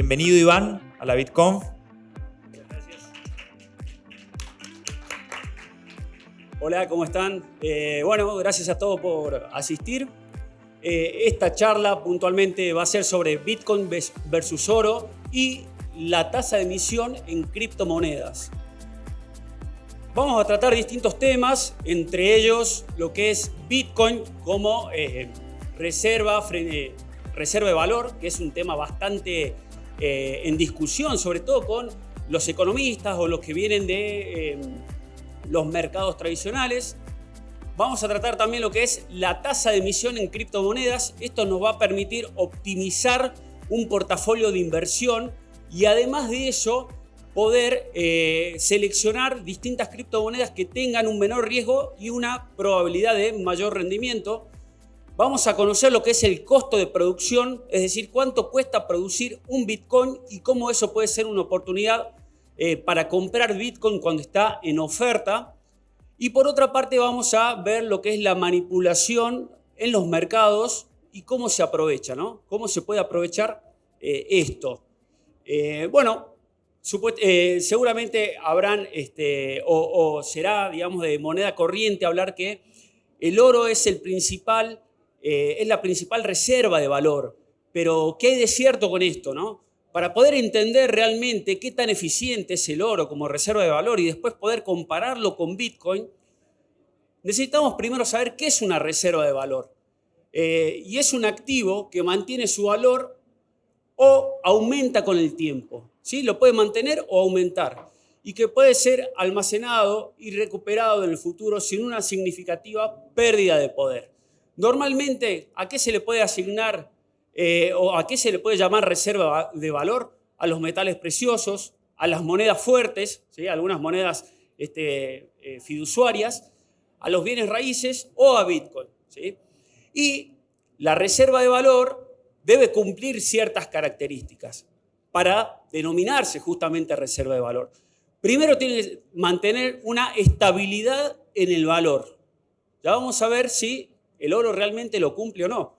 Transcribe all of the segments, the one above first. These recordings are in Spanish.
Bienvenido, Iván, a la BitConf. Gracias. Hola, ¿cómo están? Bueno, gracias a todos por asistir. Esta charla puntualmente va a ser sobre Bitcoin versus oro y la tasa de emisión en criptomonedas. Vamos a tratar distintos temas, entre ellos lo que es Bitcoin como reserva de valor, que es un tema bastante en discusión, sobre todo con los economistas o los que vienen de los mercados tradicionales. Vamos a tratar también lo que es la tasa de emisión en criptomonedas. Esto nos va a permitir optimizar un portafolio de inversión y además de eso poder seleccionar distintas criptomonedas que tengan un menor riesgo y una probabilidad de mayor rendimiento. Vamos a conocer lo que es el costo de producción, es decir, cuánto cuesta producir un Bitcoin y cómo eso puede ser una oportunidad para comprar Bitcoin cuando está en oferta. Y por otra parte vamos a ver lo que es la manipulación en los mercados y cómo se aprovecha, ¿no? Cómo se puede aprovechar esto. Seguramente habrán, o será, digamos, de moneda corriente hablar que el oro es la principal reserva de valor. Pero, ¿qué hay de cierto con esto, no? Para poder entender realmente qué tan eficiente es el oro como reserva de valor y después poder compararlo con Bitcoin, necesitamos primero saber qué es una reserva de valor. Y es un activo que mantiene su valor o aumenta con el tiempo, ¿sí? Lo puede mantener o aumentar y que puede ser almacenado y recuperado en el futuro sin una significativa pérdida de poder. Normalmente, ¿a qué se le puede asignar o a qué se le puede llamar reserva de valor? A los metales preciosos, a las monedas fuertes, ¿sí? Algunas monedas fiduciarias, a los bienes raíces o a Bitcoin, ¿sí? Y la reserva de valor debe cumplir ciertas características para denominarse justamente reserva de valor. Primero tiene que mantener una estabilidad en el valor. Ya vamos a ver si el oro realmente lo cumple o no.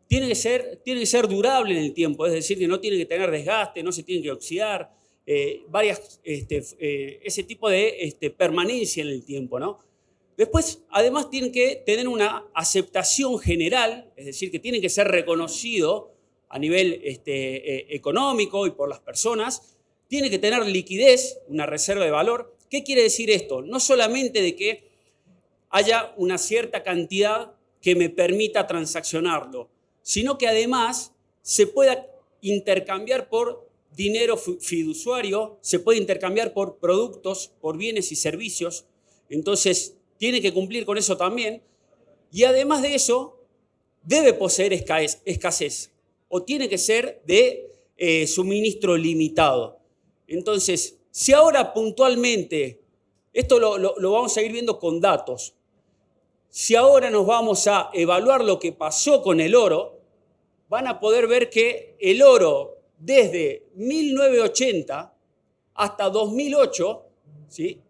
Tiene que ser durable en el tiempo, es decir, que no tiene que tener desgaste, no se tiene que oxidar, ese tipo de permanencia en el tiempo, ¿no? Después, además, tienen que tener una aceptación general, es decir, que tiene que ser reconocido a nivel económico y por las personas. Tiene que tener liquidez, una reserva de valor. ¿Qué quiere decir esto? No solamente de que haya una cierta cantidad que me permita transaccionarlo, sino que además se pueda intercambiar por dinero fiduciario, se puede intercambiar por productos, por bienes y servicios. Entonces, tiene que cumplir con eso también. Y además de eso, debe poseer escasez o tiene que ser de suministro limitado. Entonces, si ahora puntualmente, esto lo vamos a ir viendo con datos, si ahora nos vamos a evaluar lo que pasó con el oro, van a poder ver que el oro desde 1980 hasta 2008, ¿sí?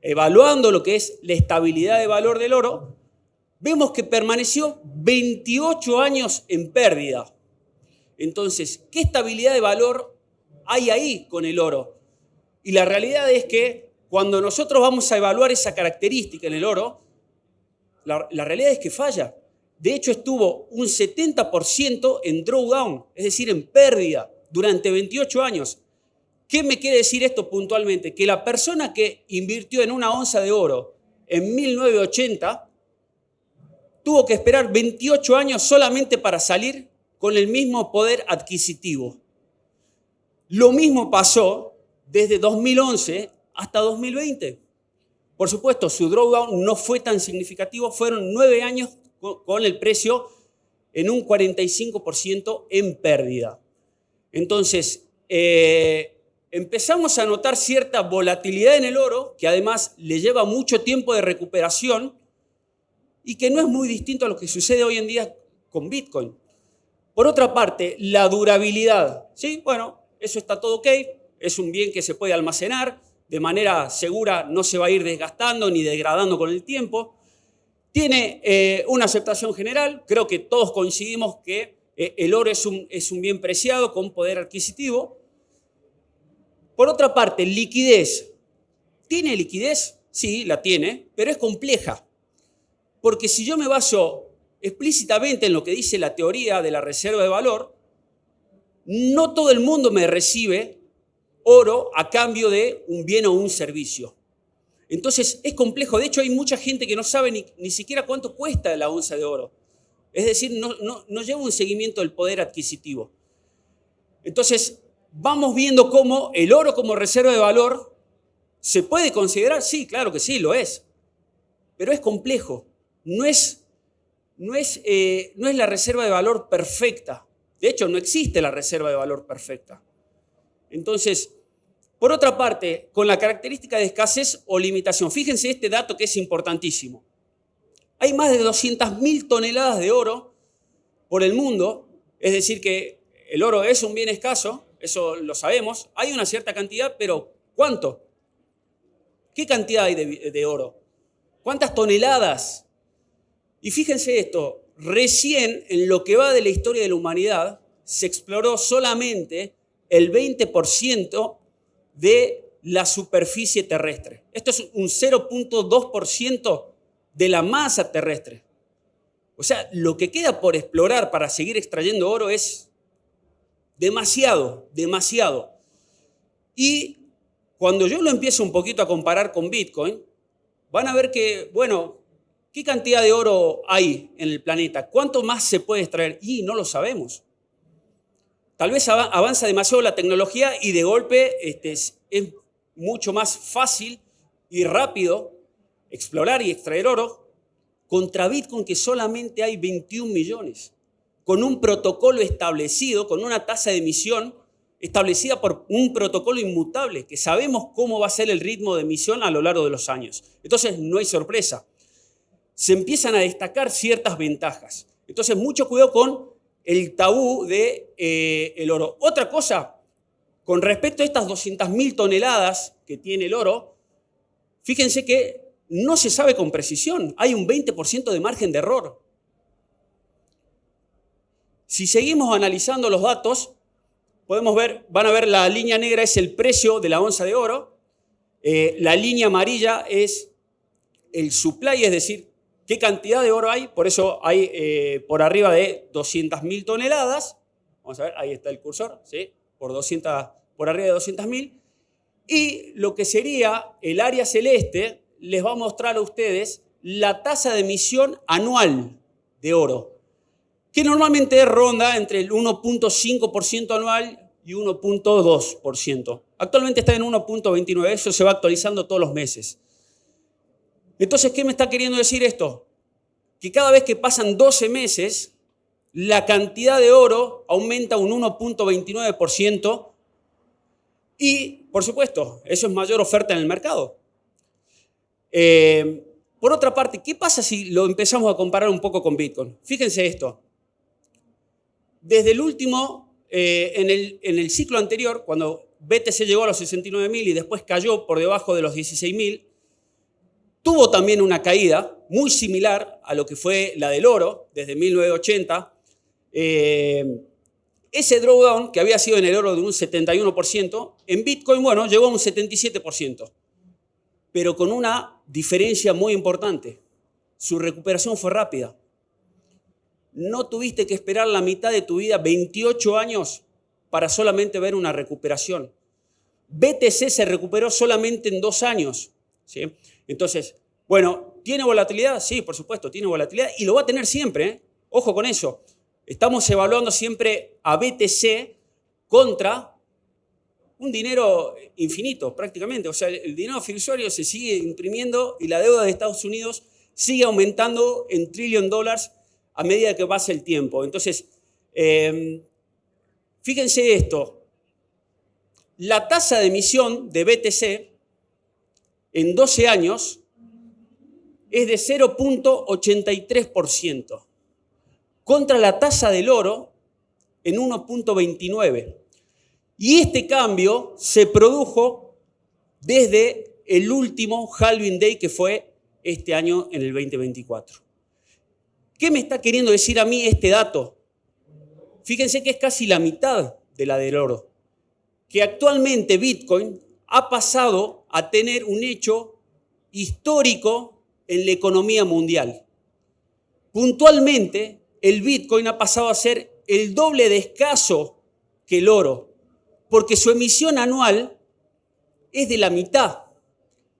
Evaluando lo que es la estabilidad de valor del oro, vemos que permaneció 28 años en pérdida. Entonces, ¿qué estabilidad de valor hay ahí con el oro? Y la realidad es que cuando nosotros vamos a evaluar esa característica en el oro, la realidad es que falla. De hecho, estuvo un 70% en drawdown, es decir, en pérdida durante 28 años. ¿Qué me quiere decir esto puntualmente? Que la persona que invirtió en una onza de oro en 1980 tuvo que esperar 28 años solamente para salir con el mismo poder adquisitivo. Lo mismo pasó desde 2011 hasta 2020. Por supuesto, su drawdown no fue tan significativo, fueron 9 años con el precio en un 45% en pérdida. Entonces, empezamos a notar cierta volatilidad en el oro, que además le lleva mucho tiempo de recuperación y que no es muy distinto a lo que sucede hoy en día con Bitcoin. Por otra parte, la durabilidad. ¿Sí? Bueno, eso está todo ok, es un bien que se puede almacenar, de manera segura no se va a ir desgastando ni degradando con el tiempo. Tiene una aceptación general, creo que todos coincidimos que el oro es un bien preciado con poder adquisitivo. Por otra parte, liquidez. ¿Tiene liquidez? Sí, la tiene, pero es compleja. Porque si yo me baso explícitamente en lo que dice la teoría de la reserva de valor, no todo el mundo me recibe oro a cambio de un bien o un servicio. Entonces es complejo. De hecho, hay mucha gente que no sabe ni siquiera cuánto cuesta la onza de oro. Es decir, no lleva un seguimiento del poder adquisitivo. Entonces, vamos viendo cómo el oro como reserva de valor se puede considerar. Sí, claro que sí, lo es. Pero es complejo. No es la reserva de valor perfecta. De hecho, no existe la reserva de valor perfecta. Entonces, por otra parte, con la característica de escasez o limitación, fíjense este dato que es importantísimo. Hay más de 200.000 toneladas de oro por el mundo, es decir que el oro es un bien escaso, eso lo sabemos, hay una cierta cantidad, pero ¿cuánto? ¿Qué cantidad hay de oro? ¿Cuántas toneladas? Y fíjense esto, recién en lo que va de la historia de la humanidad se exploró solamente el 20% de la superficie terrestre. Esto es un 0.2% de la masa terrestre. O sea, lo que queda por explorar para seguir extrayendo oro es demasiado, demasiado. Y cuando yo lo empiezo un poquito a comparar con Bitcoin, van a ver que, bueno, ¿qué cantidad de oro hay en el planeta? ¿Cuánto más se puede extraer? Y no lo sabemos. Tal vez avanza demasiado la tecnología y de golpe es mucho más fácil y rápido explorar y extraer oro contra Bitcoin, que solamente hay 21 millones, con un protocolo establecido, con una tasa de emisión establecida por un protocolo inmutable, que sabemos cómo va a ser el ritmo de emisión a lo largo de los años. Entonces, no hay sorpresa. Se empiezan a destacar ciertas ventajas. Entonces, mucho cuidado con el tabú del oro. Otra cosa, con respecto a estas 200.000 toneladas que tiene el oro, fíjense que no se sabe con precisión. Hay un 20% de margen de error. Si seguimos analizando los datos, podemos ver, van a ver la línea negra es el precio de la onza de oro, la línea amarilla es el supply, es decir, qué cantidad de oro hay, por eso hay por arriba de 200.000 toneladas, vamos a ver, ahí está el cursor, ¿sí? por arriba de 200.000, y lo que sería el área celeste les va a mostrar a ustedes la tasa de emisión anual de oro, que normalmente ronda entre el 1.5% anual y 1.2%. Actualmente está en 1.29%, eso se va actualizando todos los meses. Entonces, ¿qué me está queriendo decir esto? Que cada vez que pasan 12 meses, la cantidad de oro aumenta un 1.29% y, por supuesto, eso es mayor oferta en el mercado. Por otra parte, ¿qué pasa si lo empezamos a comparar un poco con Bitcoin? Fíjense esto. Desde el último, en el ciclo anterior, cuando BTC llegó a los 69.000 y después cayó por debajo de los 16.000, tuvo también una caída muy similar a lo que fue la del oro desde 1980. Ese drawdown, que había sido en el oro de un 71%, en Bitcoin, bueno, llegó a un 77%, pero con una diferencia muy importante. Su recuperación fue rápida. No tuviste que esperar la mitad de tu vida, 28 años, para solamente ver una recuperación. BTC se recuperó solamente en 2 años. ¿Sí? Entonces, bueno, ¿tiene volatilidad? Sí, por supuesto, tiene volatilidad y lo va a tener siempre, ¿eh? Ojo con eso. Estamos evaluando siempre a BTC contra un dinero infinito prácticamente. O sea, el dinero fiduciario se sigue imprimiendo y la deuda de Estados Unidos sigue aumentando en $1 trillion a medida que pasa el tiempo. Entonces, fíjense esto. La tasa de emisión de BTC en 12 años es de 0.83%, contra la tasa del oro en 1.29%. Y este cambio se produjo desde el último Halving Day, que fue este año en el 2024. ¿Qué me está queriendo decir a mí este dato? Fíjense que es casi la mitad de la del oro. que actualmente Bitcoin ha pasado a tener un hecho histórico en la economía mundial. Puntualmente, el Bitcoin ha pasado a ser el doble de escaso que el oro, porque su emisión anual es de la mitad.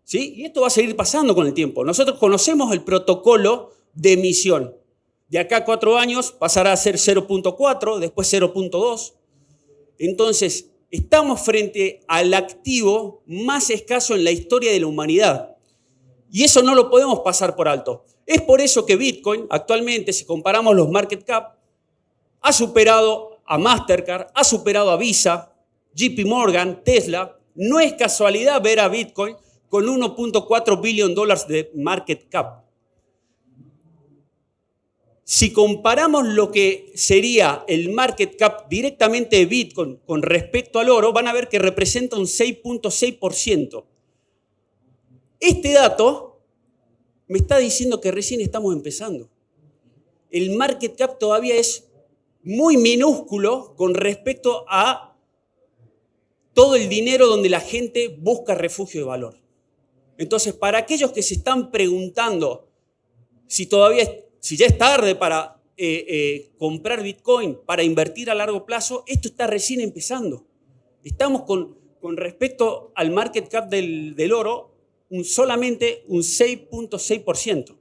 ¿Sí? Y esto va a seguir pasando con el tiempo. Nosotros conocemos el protocolo de emisión. De acá a 4 años pasará a ser 0.4, después 0.2. Entonces, estamos frente al activo más escaso en la historia de la humanidad. Y eso no lo podemos pasar por alto. Es por eso que Bitcoin, actualmente, si comparamos los market cap, ha superado a Mastercard, ha superado a Visa, JP Morgan, Tesla. No es casualidad ver a Bitcoin con 1.4 billion dólares de market cap. Si comparamos lo que sería el market cap directamente de Bitcoin con respecto al oro, van a ver que representa un 6.6%. Este dato me está diciendo que recién estamos empezando. El market cap todavía es muy minúsculo con respecto a todo el dinero donde la gente busca refugio de valor. Entonces, para aquellos que se están preguntando si ya es tarde para comprar Bitcoin, para invertir a largo plazo, esto está recién empezando. Estamos con respecto al market cap del oro, solamente un 6.6%.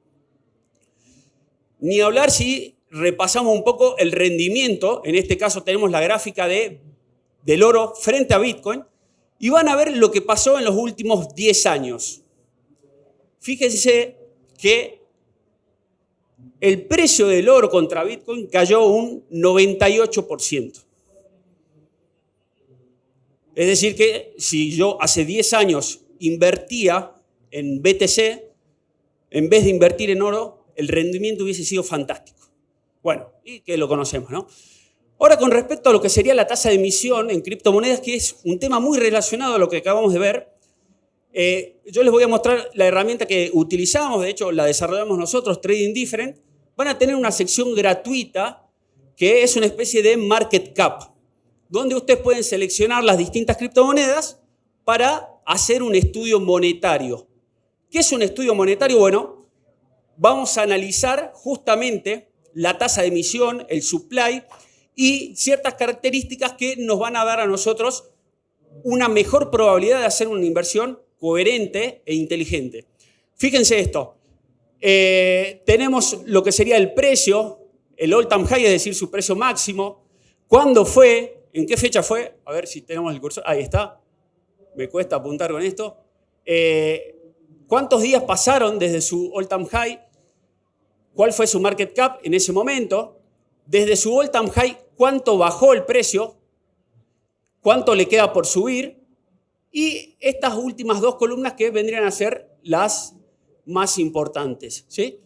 Ni hablar si repasamos un poco el rendimiento, en este caso tenemos la gráfica del oro frente a Bitcoin, y van a ver lo que pasó en los últimos 10 años. Fíjense que el precio del oro contra Bitcoin cayó un 98%. Es decir que si yo hace 10 años invertía en BTC, en vez de invertir en oro, el rendimiento hubiese sido fantástico. Bueno, y que lo conocemos, ¿no? Ahora, con respecto a lo que sería la tasa de emisión en criptomonedas, que es un tema muy relacionado a lo que acabamos de ver, yo les voy a mostrar la herramienta que utilizamos, de hecho la desarrollamos nosotros, Trading Different. Van a tener una sección gratuita que es una especie de market cap, donde ustedes pueden seleccionar las distintas criptomonedas para hacer un estudio monetario. ¿Qué es un estudio monetario? Bueno, vamos a analizar justamente la tasa de emisión, el supply y ciertas características que nos van a dar a nosotros una mejor probabilidad de hacer una inversión coherente e inteligente. Fíjense esto. Tenemos lo que sería el precio, el all-time high, es decir, su precio máximo. ¿Cuándo fue? ¿En qué fecha fue? A ver si tenemos el cursor. Ahí está. Me cuesta apuntar con esto. ¿Cuántos días pasaron desde su all-time high? ¿Cuál fue su market cap en ese momento? Desde su all-time high, ¿cuánto bajó el precio? ¿Cuánto le queda por subir? Y estas últimas dos columnas que vendrían a ser las más importantes, ¿sí?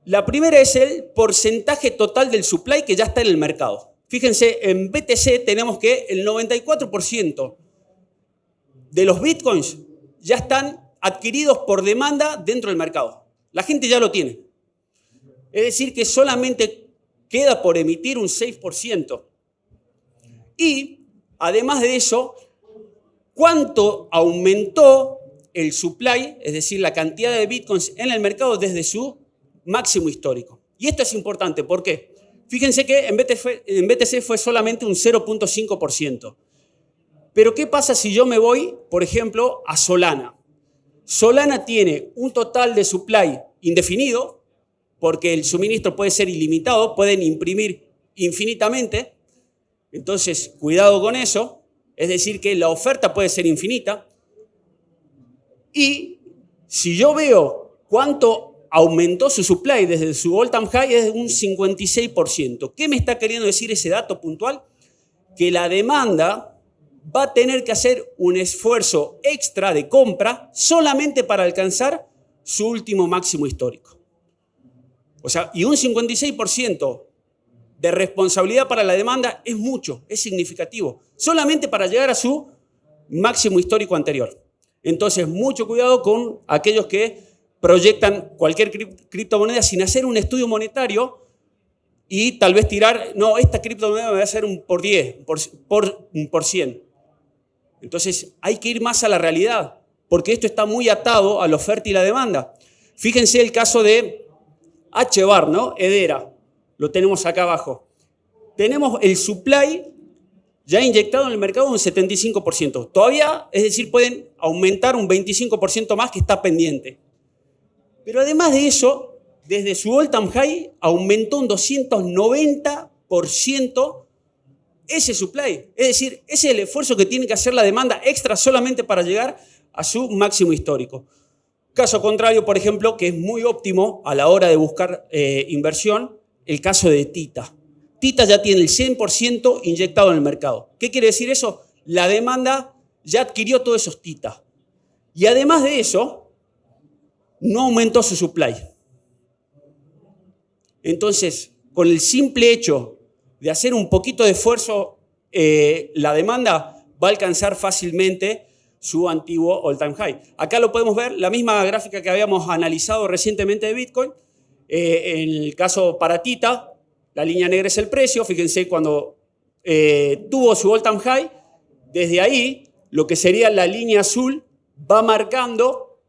La primera es el porcentaje total del supply que ya está en el mercado. Fíjense, en BTC tenemos que el 94% de los bitcoins ya están adquiridos por demanda dentro del mercado. La gente ya lo tiene. Es decir, que solamente queda por emitir un 6%. Y, además de eso, ¿cuánto aumentó el supply, es decir, la cantidad de bitcoins en el mercado desde su máximo histórico? Y esto es importante, ¿por qué? Fíjense que en BTC fue solamente un 0.5%. Pero ¿qué pasa si yo me voy, por ejemplo, a Solana? Solana tiene un total de supply indefinido, porque el suministro puede ser ilimitado, pueden imprimir infinitamente. Entonces, cuidado con eso. Es decir, que la oferta puede ser infinita. Y si yo veo cuánto aumentó su supply desde su all-time high, es un 56%. ¿Qué me está queriendo decir ese dato puntual? Que la demanda va a tener que hacer un esfuerzo extra de compra solamente para alcanzar su último máximo histórico. O sea, y un 56% de responsabilidad para la demanda es mucho, es significativo, solamente para llegar a su máximo histórico anterior. Entonces, mucho cuidado con aquellos que proyectan cualquier criptomoneda sin hacer un estudio monetario y tal vez tirar, no, esta criptomoneda me va a hacer un por 10, por 100. Entonces hay que ir más a la realidad, porque esto está muy atado a la oferta y la demanda. Fíjense el caso de HBAR, ¿no? Hedera, lo tenemos acá abajo. Tenemos el supply ya inyectado en el mercado un 75%. Todavía, es decir, pueden aumentar un 25% más que está pendiente. Pero además de eso, desde su all-time high aumentó un 290% ese supply. Es decir, ese es el esfuerzo que tiene que hacer la demanda extra solamente para llegar a su máximo histórico. Caso contrario, por ejemplo, que es muy óptimo a la hora de buscar inversión, el caso de Tita. Tita ya tiene el 100% inyectado en el mercado. ¿Qué quiere decir eso? La demanda ya adquirió todos esos Tita. Y además de eso, no aumentó su supply. Entonces, con el simple hecho de hacer un poquito de esfuerzo, la demanda va a alcanzar fácilmente su antiguo all-time high. Acá lo podemos ver, la misma gráfica que habíamos analizado recientemente de Bitcoin. En el caso para Tita, la línea negra es el precio. Fíjense, cuando tuvo su all-time high, desde ahí, lo que sería la línea azul va marcando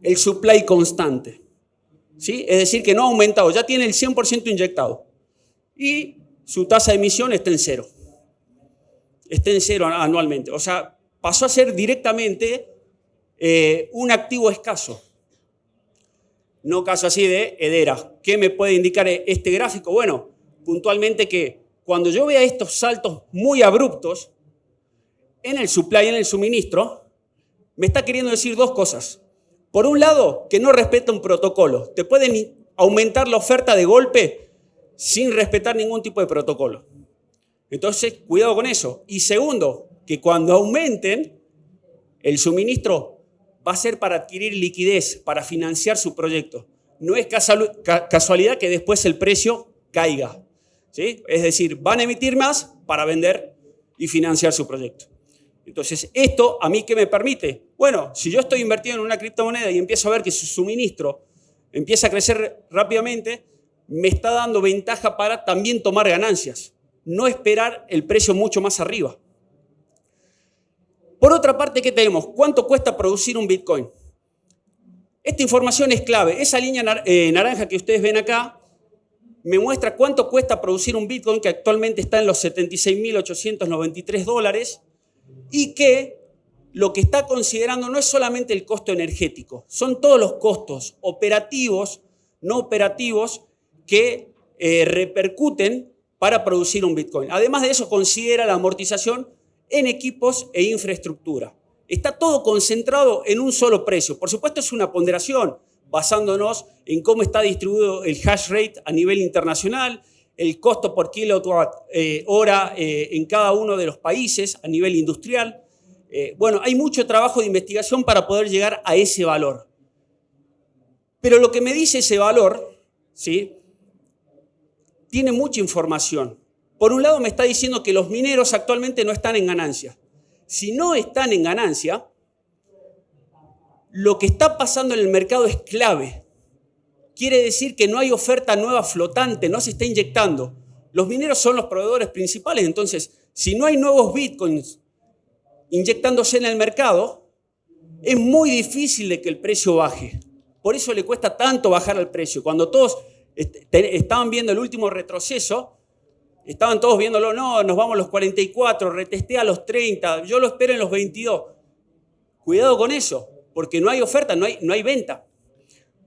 el supply constante. ¿Sí? Es decir, que no ha aumentado, ya tiene el 100% inyectado. Y su tasa de emisión está en cero. Está en cero anualmente. O sea, pasó a ser directamente un activo escaso. No caso así de Hedera. ¿Qué me puede indicar este gráfico? Bueno, puntualmente que cuando yo vea estos saltos muy abruptos en el supply, en el suministro, me está queriendo decir dos cosas. Por un lado, que no respeta un protocolo. Te pueden aumentar la oferta de golpe sin respetar ningún tipo de protocolo. Entonces, cuidado con eso. Y segundo, que cuando aumenten, el suministro va a ser para adquirir liquidez, para financiar su proyecto. No es casualidad que después el precio caiga. ¿Sí? Es decir, van a emitir más para vender y financiar su proyecto. Entonces, ¿esto a mí qué me permite? Bueno, si yo estoy invertido en una criptomoneda y empiezo a ver que su suministro empieza a crecer rápidamente, me está dando ventaja para también tomar ganancias, no esperar el precio mucho más arriba. Por otra parte, ¿qué tenemos? ¿Cuánto cuesta producir un Bitcoin? Esta información es clave. Esa línea naranja que ustedes ven acá me muestra cuánto cuesta producir un Bitcoin, que actualmente está en los $76.893, y que lo que está considerando no es solamente el costo energético, son todos los costos operativos, no operativos, que repercuten para producir un Bitcoin. Además de eso, considera la amortización en equipos e infraestructura. Está todo concentrado en un solo precio. Por supuesto, es una ponderación, basándonos en cómo está distribuido el hash rate a nivel internacional, el costo por kilowatt hora en cada uno de los países a nivel industrial. Bueno, hay mucho trabajo de investigación para poder llegar a ese valor. Pero lo que me dice ese valor, ¿sí?, tiene mucha información. Por un lado me está diciendo que los mineros actualmente no están en ganancia. Si no están en ganancia, lo que está pasando en el mercado es clave. Quiere decir que no hay oferta nueva flotante, no se está inyectando. Los mineros son los proveedores principales, entonces, si no hay nuevos bitcoins inyectándose en el mercado, es muy difícil de que el precio baje. Por eso le cuesta tanto bajar el precio. Cuando todos estaban viendo el último retroceso, estaban todos viéndolo, no, nos vamos a los 44, retesté a los 30, yo lo espero en los 22. Cuidado con eso, porque no hay oferta, no hay venta.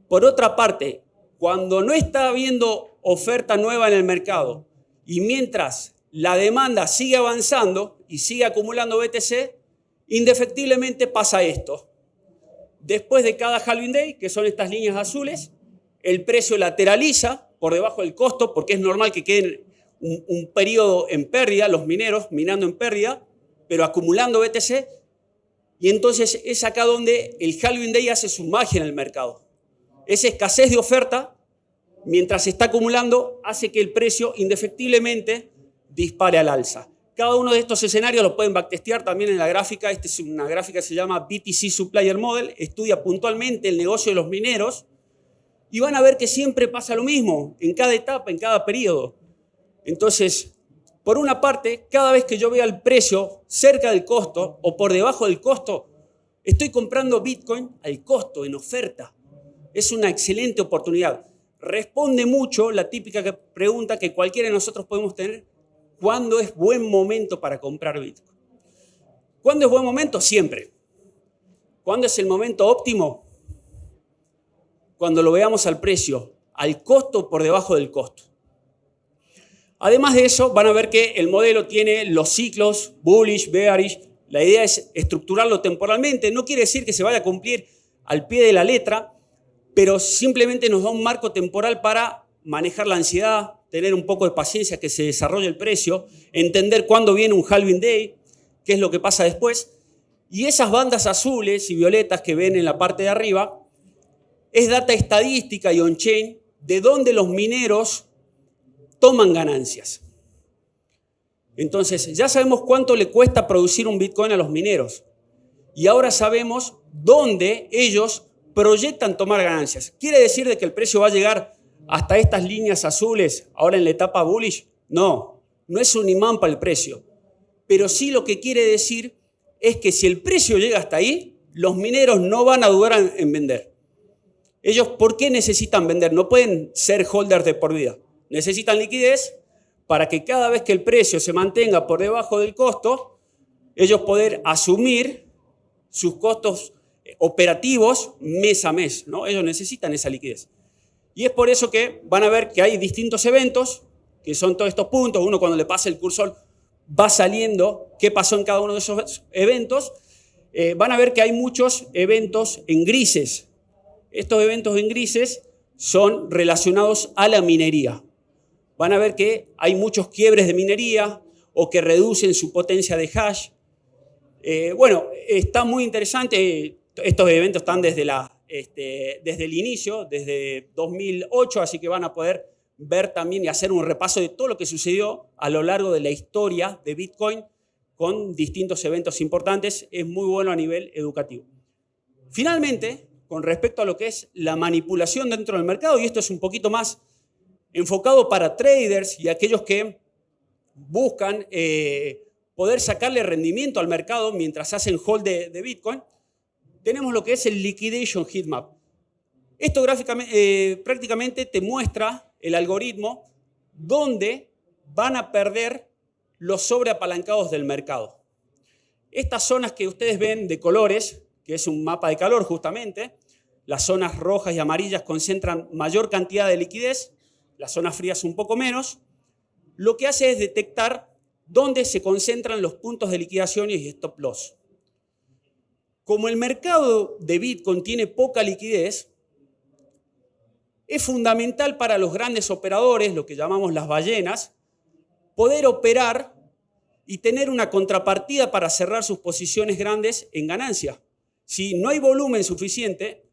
Por otra parte, cuando no está habiendo oferta nueva en el mercado y mientras la demanda sigue avanzando y sigue acumulando BTC, indefectiblemente pasa esto. Después de cada halving day, que son estas líneas azules, el precio lateraliza por debajo del costo, porque es normal que queden un periodo en pérdida, los mineros minando en pérdida, pero acumulando BTC, y entonces es acá donde el halving day hace su magia en el mercado. Esa escasez de oferta, mientras se está acumulando, hace que el precio indefectiblemente dispare al alza. Cada uno de estos escenarios lo pueden backtestear también en la gráfica. Esta es una gráfica que se llama BTC Supplier Model, estudia puntualmente el negocio de los mineros y van a ver que siempre pasa lo mismo, en cada etapa, en cada periodo. Entonces, Por una parte, cada vez que yo vea el precio cerca del costo o por debajo del costo, estoy comprando Bitcoin al costo, en oferta. Es una excelente oportunidad. Responde mucho la típica pregunta que cualquiera de nosotros podemos tener: ¿cuándo es buen momento para comprar Bitcoin? ¿Cuándo es buen momento? Siempre. ¿Cuándo es el momento óptimo? Cuando lo veamos al precio, al costo por debajo del costo. Además de eso, van a ver que el modelo tiene los ciclos, bullish, bearish. La idea es estructurarlo temporalmente. No quiere decir que se vaya a cumplir al pie de la letra, pero simplemente nos da un marco temporal para manejar la ansiedad, tener un poco de paciencia que se desarrolle el precio, entender cuándo viene un halving day, qué es lo que pasa después. Y esas bandas azules y violetas que ven en la parte de arriba es data estadística y on-chain de dónde los mineros toman ganancias. Entonces, ya sabemos cuánto le cuesta producir un Bitcoin a los mineros. Y ahora sabemos dónde ellos proyectan tomar ganancias. ¿Quiere decir de que el precio va a llegar hasta estas líneas azules ahora en la etapa bullish? No, no es un imán para el precio. Pero sí lo que quiere decir es que si el precio llega hasta ahí, los mineros no van a dudar en vender. Ellos, ¿por qué necesitan vender? No pueden ser holders de por vida. Necesitan liquidez para que cada vez que el precio se mantenga por debajo del costo, ellos poder asumir sus costos operativos mes a mes, ¿no? Ellos necesitan esa liquidez. Y es por eso que van a ver que hay distintos eventos, que son todos estos puntos. Uno, cuando le pasa el cursor, va saliendo qué pasó en cada uno de esos eventos. Van a ver que hay muchos eventos en grises. Estos eventos en grises son relacionados a la minería. Van a ver que hay muchos quiebres de minería o que reducen su potencia de hash. Bueno, está muy interesante. Estos eventos están desde el inicio, desde 2008, así que van a poder ver también y hacer un repaso de todo lo que sucedió a lo largo de la historia de Bitcoin con distintos eventos importantes. Es muy bueno a nivel educativo. Finalmente, con respecto a lo que es la manipulación dentro del mercado, y esto es un poquito más enfocado para traders y aquellos que buscan poder sacarle rendimiento al mercado mientras hacen hold de Bitcoin, tenemos lo que es el Liquidation Heatmap. Esto gráficamente, prácticamente te muestra el algoritmo donde van a perder los sobreapalancados del mercado. Estas zonas que ustedes ven de colores, que es un mapa de calor justamente, las zonas rojas y amarillas concentran mayor cantidad de liquidez, las zonas frías un poco menos. Lo que hace es detectar dónde se concentran los puntos de liquidación y stop loss. Como el mercado de Bitcoin tiene poca liquidez, es fundamental para los grandes operadores, lo que llamamos las ballenas, poder operar y tener una contrapartida para cerrar sus posiciones grandes en ganancia. Si no hay volumen suficiente,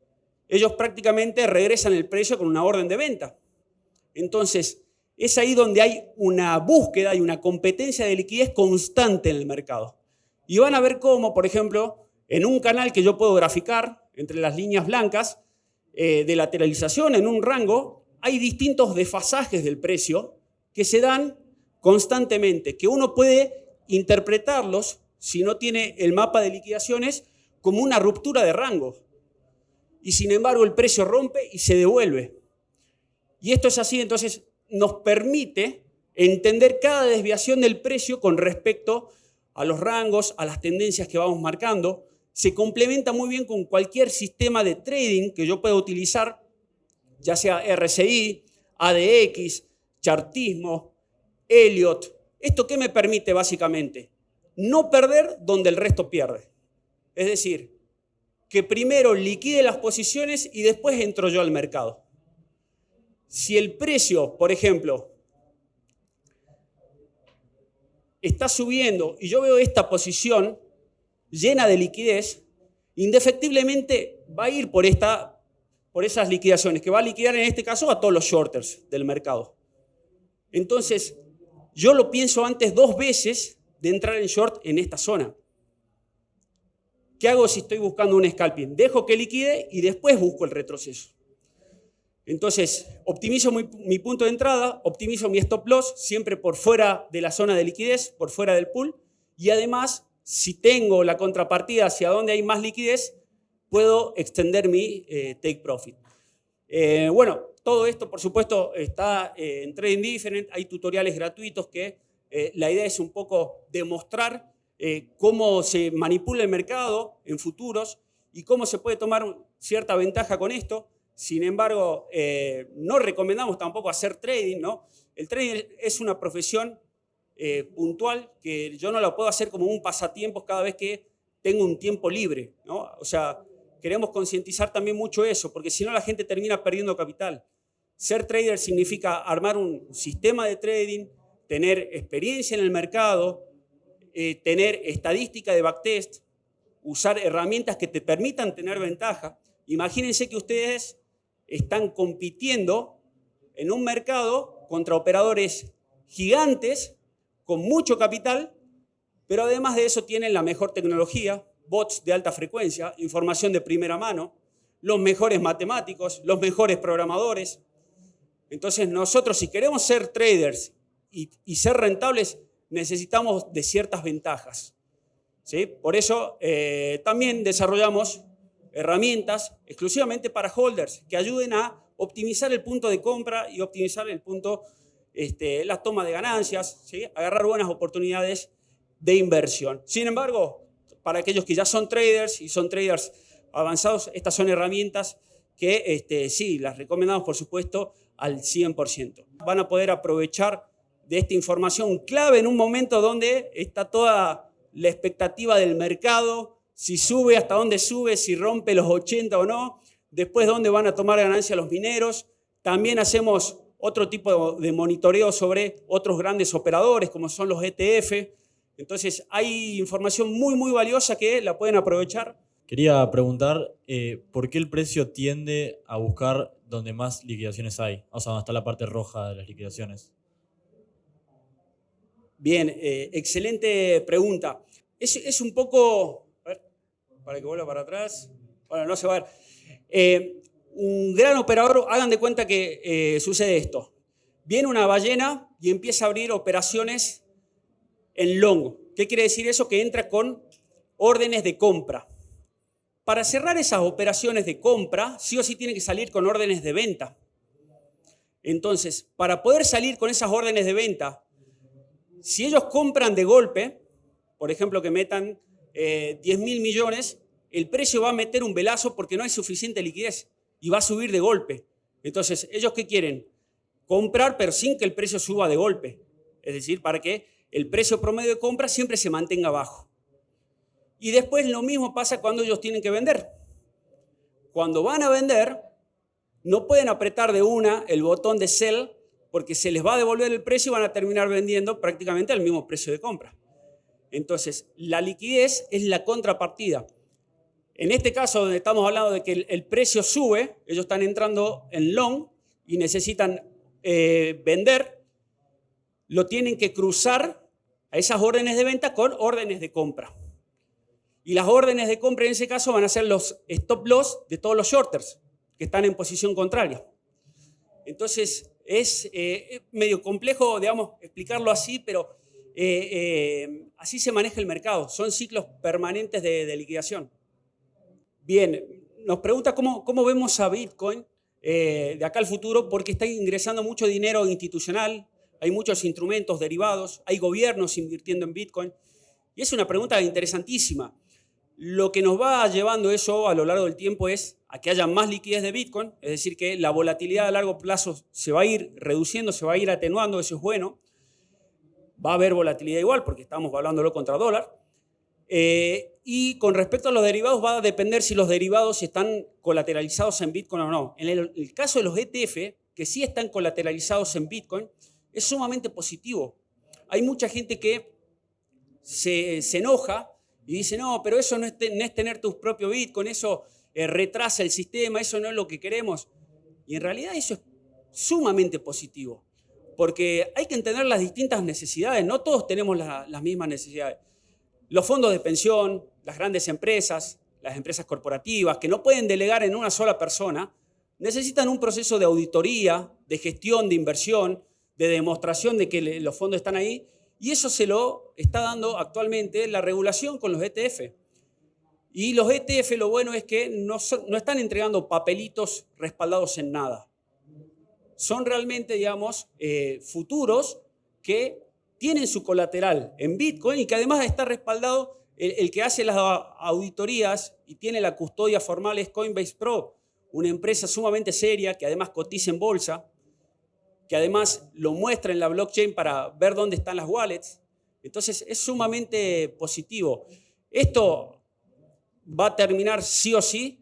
ellos prácticamente regresan el precio con una orden de venta. Entonces, es ahí donde hay una búsqueda y una competencia de liquidez constante en el mercado. Y van a ver cómo, por ejemplo, en un canal que yo puedo graficar entre las líneas blancas de lateralización en un rango, hay distintos desfasajes del precio que se dan constantemente, que uno puede interpretarlos, si no tiene el mapa de liquidaciones, como una ruptura de rango. Y sin embargo el precio rompe y se devuelve. Y esto es así, entonces nos permite entender cada desviación del precio con respecto a los rangos, a las tendencias que vamos marcando. Se complementa muy bien con cualquier sistema de trading que yo pueda utilizar, ya sea RSI, ADX, chartismo, Elliott. ¿Esto qué me permite básicamente? No perder donde el resto pierde. Es decir, que primero liquide las posiciones y después entro yo al mercado. Si el precio, por ejemplo, está subiendo y yo veo esta posición llena de liquidez, indefectiblemente va a ir por esas liquidaciones, que va a liquidar en este caso a todos los shorters del mercado. Entonces, yo lo pienso antes 2 veces de entrar en short en esta zona. ¿Qué hago si estoy buscando un scalping? Dejo que liquide y después busco el retroceso. Entonces, optimizo mi punto de entrada, optimizo mi stop loss, siempre por fuera de la zona de liquidez, por fuera del pool, y además, si tengo la contrapartida hacia donde hay más liquidez, puedo extender mi take profit. Bueno, todo esto, por supuesto, está en Trading Different, hay tutoriales gratuitos que la idea es un poco demostrar cómo se manipula el mercado en futuros y cómo se puede tomar cierta ventaja con esto. Sin embargo, no recomendamos tampoco hacer trading, ¿no? El trading es una profesión puntual que yo no la puedo hacer como un pasatiempo cada vez que tengo un tiempo libre, ¿no? O sea, queremos concientizar también mucho eso, porque si no la gente termina perdiendo capital. Ser trader significa armar un sistema de trading, tener experiencia en el mercado, tener estadística de backtest, usar herramientas que te permitan tener ventaja. Imagínense que ustedes están compitiendo en un mercado contra operadores gigantes con mucho capital, pero además de eso tienen la mejor tecnología, bots de alta frecuencia, información de primera mano, los mejores matemáticos, los mejores programadores. Entonces nosotros, si queremos ser traders y ser rentables, necesitamos de ciertas ventajas, ¿sí? Por eso también desarrollamos herramientas exclusivamente para holders que ayuden a optimizar el punto de compra y optimizar el punto, la toma de ganancias, ¿sí? Agarrar buenas oportunidades de inversión. Sin embargo, para aquellos que ya son traders y son traders avanzados, estas son herramientas que sí, las recomendamos, por supuesto, al 100%. Van a poder aprovechar de esta información clave en un momento donde está toda la expectativa del mercado, si sube, hasta dónde sube, si rompe los 80 o no, después dónde van a tomar ganancia los mineros. También hacemos otro tipo de monitoreo sobre otros grandes operadores, como son los ETF. Entonces, hay información muy, muy valiosa que la pueden aprovechar. Quería preguntar, ¿por qué el precio tiende a buscar donde más liquidaciones hay? O sea, donde está la parte roja de las liquidaciones. Bien, excelente pregunta. Es un poco... A ver, para que vuelva para atrás. Bueno, no se va a ver. Un gran operador, hagan de cuenta que sucede esto. Viene una ballena y empieza a abrir operaciones en long. ¿Qué quiere decir eso? Que entra con órdenes de compra. Para cerrar esas operaciones de compra, sí o sí tiene que salir con órdenes de venta. Entonces, para poder salir con esas órdenes de venta, si ellos compran de golpe, por ejemplo, que metan 10.000 millones, el precio va a meter un velazo porque no hay suficiente liquidez y va a subir de golpe. Entonces, ¿ellos qué quieren? Comprar, pero sin que el precio suba de golpe. Es decir, para que el precio promedio de compra siempre se mantenga bajo. Y después lo mismo pasa cuando ellos tienen que vender. Cuando van a vender, no pueden apretar de una el botón de sell porque se les va a devolver el precio y van a terminar vendiendo prácticamente al mismo precio de compra. Entonces, la liquidez es la contrapartida. En este caso, donde estamos hablando de que el precio sube, ellos están entrando en long y necesitan vender, lo tienen que cruzar a esas órdenes de venta con órdenes de compra. Y las órdenes de compra en ese caso van a ser los stop loss de todos los shorters que están en posición contraria. Entonces, es medio complejo, digamos, explicarlo así, pero así se maneja el mercado. Son ciclos permanentes de liquidación. Bien, nos pregunta cómo vemos a Bitcoin de acá al futuro, porque está ingresando mucho dinero institucional, hay muchos instrumentos derivados, hay gobiernos invirtiendo en Bitcoin. Y es una pregunta interesantísima. Lo que nos va llevando eso a lo largo del tiempo es a que haya más liquidez de Bitcoin, es decir, que la volatilidad a largo plazo se va a ir reduciendo, se va a ir atenuando, eso es bueno. Va a haber volatilidad igual porque estamos hablándolo contra dólar. Y con respecto a los derivados va a depender si los derivados están colateralizados en Bitcoin o no. En el caso de los ETF, que sí están colateralizados en Bitcoin, es sumamente positivo. Hay mucha gente que se enoja y dice, no, pero eso no es tener tu propio Bitcoin, eso retrasa el sistema, eso no es lo que queremos. Y en realidad eso es sumamente positivo, porque hay que entender las distintas necesidades, no todos tenemos las mismas necesidades. Los fondos de pensión, las grandes empresas, las empresas corporativas, que no pueden delegar en una sola persona, necesitan un proceso de auditoría, de gestión, de inversión, de demostración de que los fondos están ahí, y eso se lo está dando actualmente la regulación con los ETF. Y los ETF, lo bueno es que no están entregando papelitos respaldados en nada. Son realmente, digamos, futuros que tienen su colateral en Bitcoin y que además está respaldado, el que hace las auditorías y tiene la custodia formal es Coinbase Pro, una empresa sumamente seria que además cotiza en bolsa, que además lo muestra en la blockchain para ver dónde están las wallets. Entonces es sumamente positivo. Esto va a terminar sí o sí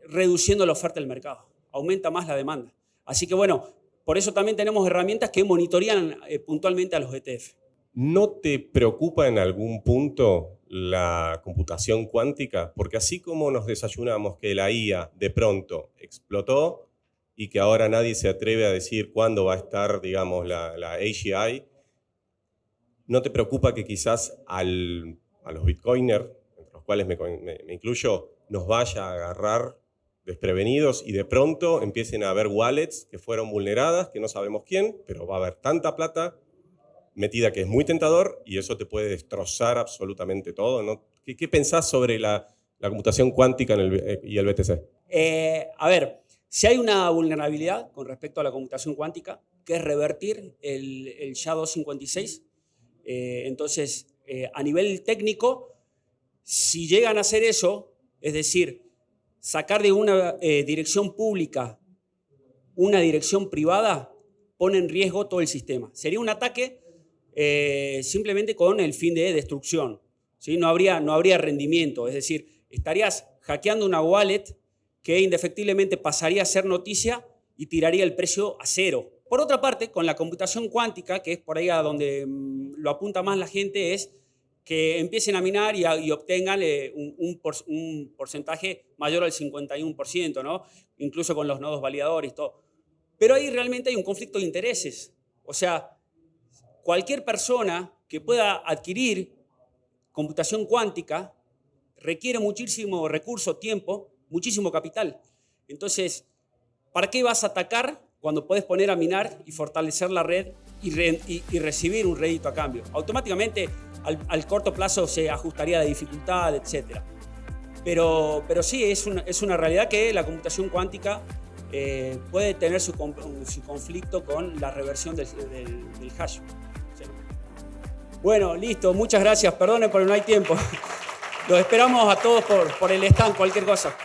reduciendo la oferta del mercado. Aumenta más la demanda. Así que bueno, por eso también tenemos herramientas que monitorean puntualmente a los ETF. ¿No te preocupa en algún punto la computación cuántica? Porque así como nos desayunamos que la IA de pronto explotó y que ahora nadie se atreve a decir cuándo va a estar, digamos, la AGI, ¿no te preocupa que quizás a los bitcoiners, entre los cuales me incluyo, nos vaya a agarrar desprevenidos y de pronto empiecen a haber wallets que fueron vulneradas, que no sabemos quién, pero va a haber tanta plata metida que es muy tentador y eso te puede destrozar absolutamente todo, ¿no? ¿Qué pensás sobre la computación cuántica y el BTC? A ver, si hay una vulnerabilidad con respecto a la computación cuántica, que es revertir el SHA-256, entonces, a nivel técnico, si llegan a hacer eso, es decir, sacar de una dirección pública una dirección privada, pone en riesgo todo el sistema. Sería un ataque simplemente con el fin de destrucción, ¿sí? No habría rendimiento, es decir, estarías hackeando una wallet que indefectiblemente pasaría a ser noticia y tiraría el precio a cero. Por otra parte, con la computación cuántica, que es por ahí a donde lo apunta más la gente, es que empiecen a minar y obtengan un porcentaje mayor al 51%, ¿no? Incluso con los nodos validadores y todo. Pero ahí realmente hay un conflicto de intereses. O sea, cualquier persona que pueda adquirir computación cuántica requiere muchísimo recurso, tiempo, muchísimo capital. Entonces, ¿para qué vas a atacar cuando puedes poner a minar y fortalecer la red y recibir un rédito a cambio? Automáticamente, al corto plazo se ajustaría la dificultad, etc. Pero sí, es una realidad que la computación cuántica puede tener su conflicto con la reversión del hash. ¿Sí? Bueno, listo, muchas gracias. Perdonen, pero no hay tiempo. Los esperamos a todos por el stand, cualquier cosa.